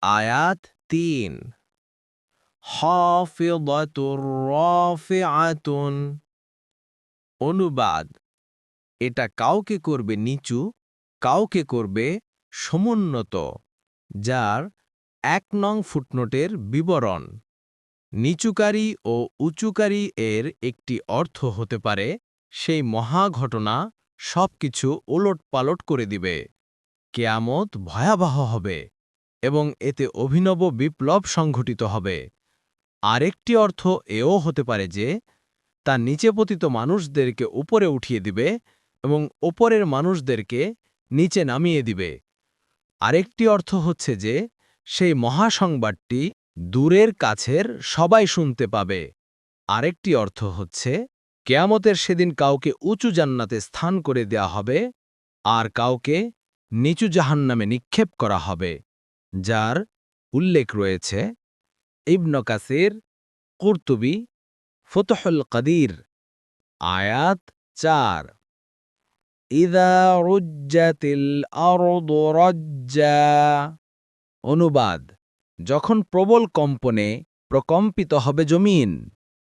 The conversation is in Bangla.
আয়াত ৩ হাফিযাতুর রাফিআতুন। অনুবাদ: এটা কাউকে করবে নিচু, কাউকে করবে সমুন্নত। যার ১ নং ফুটনোটের বিবরণ: নিচুকারী ও উঁচুকারী এর একটি অর্থ হতে পারে সেই মহা ঘটনা সবকিছু ওলটপালট করে দিবে, কিয়ামত ভয়াবহ হবে এবং এতে অভিনব বিপ্লব সংঘটিত হবে। আরেকটি অর্থ এও হতে পারে যে তা নিচে পতিত মানুষদেরকে উপরে উঠিয়ে দিবে এবং ওপরের মানুষদেরকে নিচে নামিয়ে দিবে। আরেকটি অর্থ হচ্ছে যে সেই মহাসংবাদটি দূরের কাছের সবাই শুনতে পাবে। আরেকটি অর্থ হচ্ছে কেয়ামতের সেদিন কাউকে উঁচু জান্নাতে স্থান করে দেয়া হবে আর কাউকে নিচু জাহান্নামে নিক্ষেপ করা হবে, যার উল্লেখ রয়েছে ইবন কাসির, কুরতুবী, ফুতহুল কাদির। আয়াত ৪ ইযা রুজ্জাতিল আরদু রাজ্জা। অনুবাদ: যখন প্রবল কম্পনে প্রকম্পিত হবে জমিন।